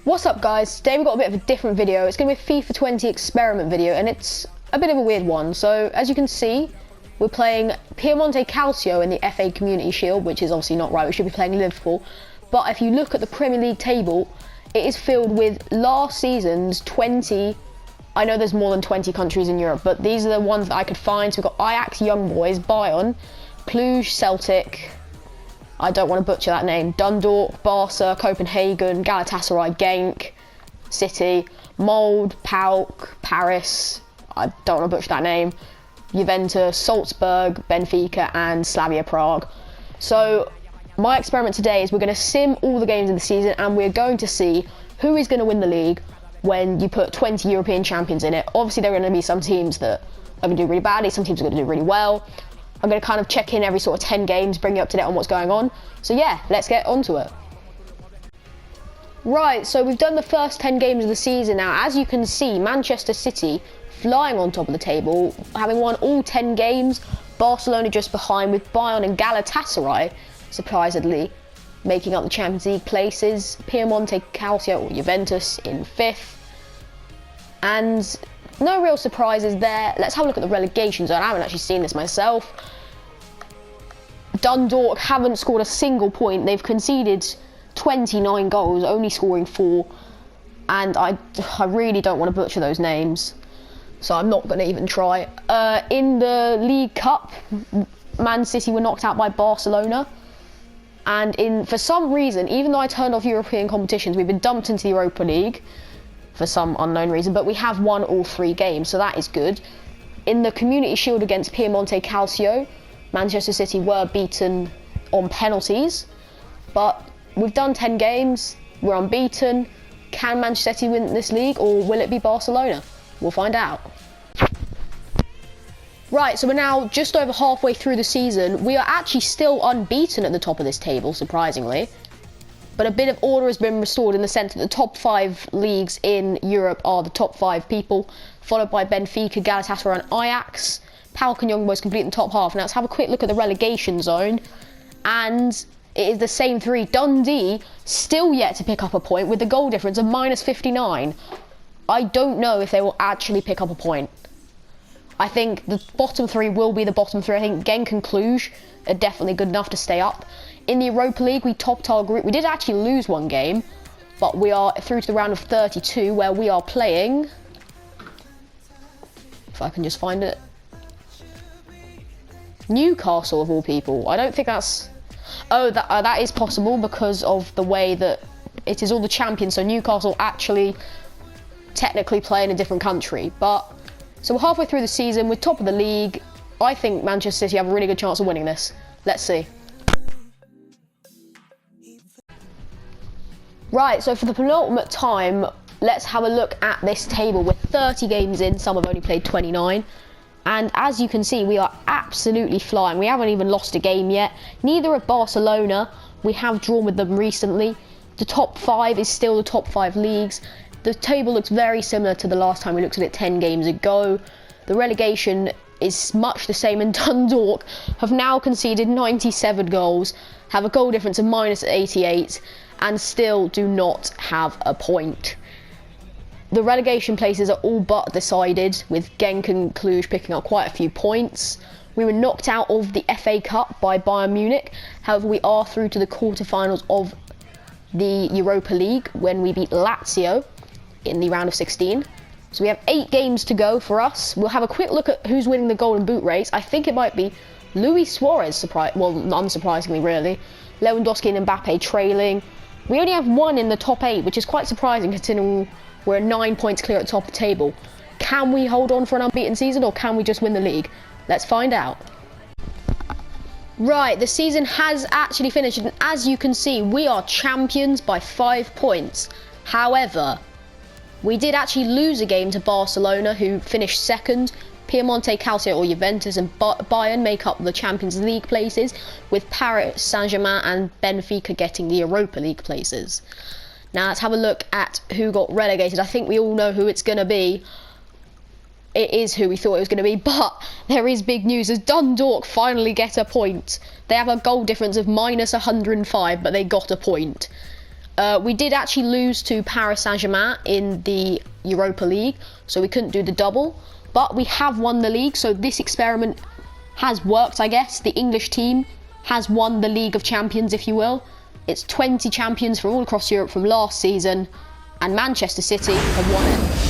What's up guys, today we've got a bit of a different video. It's going to be a FIFA 20 experiment video and it's a bit of a weird one. So as you can see, we're playing Piemonte Calcio in the FA Community Shield, which is obviously not right, we should be playing Liverpool. But if you look at the Premier League table, it is filled with last season's 20, I know there's more than 20 countries in Europe, but these are the ones that I could find. So we've got Ajax, Young Boys, Bayern, Cluj, Celtic, I don't want to butcher that name, Dundalk, Barca, Copenhagen, Galatasaray, Genk, City, Molde, PAOK, Paris, I don't want to butcher that name, Juventus, Salzburg, Benfica and Slavia Prague. So my experiment today is we're going to sim all the games of the season and we're going to see who is going to win the league when you put 20 European champions in it. Obviously there are going to be some teams that are going to do really badly, some teams are going to do really well. I'm going to kind of check in every sort of 10 games, bring you up to date on what's going on. So yeah, let's get onto it. Right, so we've done the first 10 games of the season now. As you can see, Manchester City flying on top of the table, having won all 10 games. Barcelona just behind, with Bayern and Galatasaray, surprisingly, making up the Champions League places. Piemonte Calcio or Juventus in 5th. And no real surprises there. Let's have a look at the relegation zone. I haven't actually seen this myself. Dundalk haven't scored a single point. They've conceded 29 goals, only scoring 4. And I really don't want to butcher those names, so I'm not going to even try. In the League Cup, Man City were knocked out by Barcelona. And for some reason, even though I turned off European competitions, we've been dumped into the Europa League for some unknown reason, but we have won all 3 games, so that is good. In the Community Shield against Piemonte Calcio, Manchester City were beaten on penalties, but we've done 10 games, we're unbeaten. Can Manchester City win this league, or will it be Barcelona? We'll find out. Right, so we're now just over halfway through the season. We are actually still unbeaten at the top of this table, surprisingly. But a bit of order has been restored in the sense that the top 5 leagues in Europe are the top 5 people, followed by Benfica, Galatasaray and Ajax. PAOK and Young Boys complete the top half. Now let's have a quick look at the relegation zone. And it is the same 3. Dundee still yet to pick up a point with the goal difference of -59. I don't know if they will actually pick up a point. I think the bottom 3 will be the bottom 3. I think Genk and Cluj are definitely good enough to stay up. In the Europa League, we topped our group. We did actually lose 1 game, but we are through to the round of 32, where we are playing, if I can just find it, Newcastle of all people. I don't think that's, oh, that is possible because of the way that it is all the champions, so Newcastle actually technically play in a different country. But so we're halfway through the season, we're top of the league. I think Manchester City have a really good chance of winning this. Let's see. Right, so for the penultimate time, let's have a look at this table. We're 30 games in, some have only played 29. And as you can see, we are absolutely flying. We haven't even lost a game yet. Neither have Barcelona. We have drawn with them recently. The top 5 is still the top 5 leagues. The table looks very similar to the last time we looked at it 10 games ago. The relegation is much the same, and Dundalk have now conceded 97 goals, have a goal difference of -88, and still do not have a point. The relegation places are all but decided, with Genk and Cluj picking up quite a few points. We were knocked out of the FA Cup by Bayern Munich, however we are through to the quarterfinals of the Europa League when we beat Lazio in the round of 16. So we have 8 games to go for us. We'll have a quick look at who's winning the Golden Boot race. I think it might be Luis Suarez, unsurprisingly really. Lewandowski and Mbappe trailing. We only have 1 in the top 8, which is quite surprising considering we're 9 points clear at the top of the table. Can we hold on for an unbeaten season, or can we just win the league? Let's find out. Right, the season has actually finished, and as you can see, we are champions by 5 points. However, we did actually lose a game to Barcelona, who finished 2nd. Piemonte Calcio or Juventus and Bayern make up the Champions League places, with Paris Saint-Germain and Benfica getting the Europa League places. Now let's have a look at who got relegated. I think we all know who it's going to be. It is who we thought it was going to be, but there is big news as Dundalk finally get a point. They have a goal difference of -105, but they got a point. We did actually lose to Paris Saint-Germain in the Europa League, so we couldn't do the double. But we have won the league, so this experiment has worked, I guess. The English team has won the League of Champions, if you will. It's 20 champions from all across Europe from last season, and Manchester City have won it.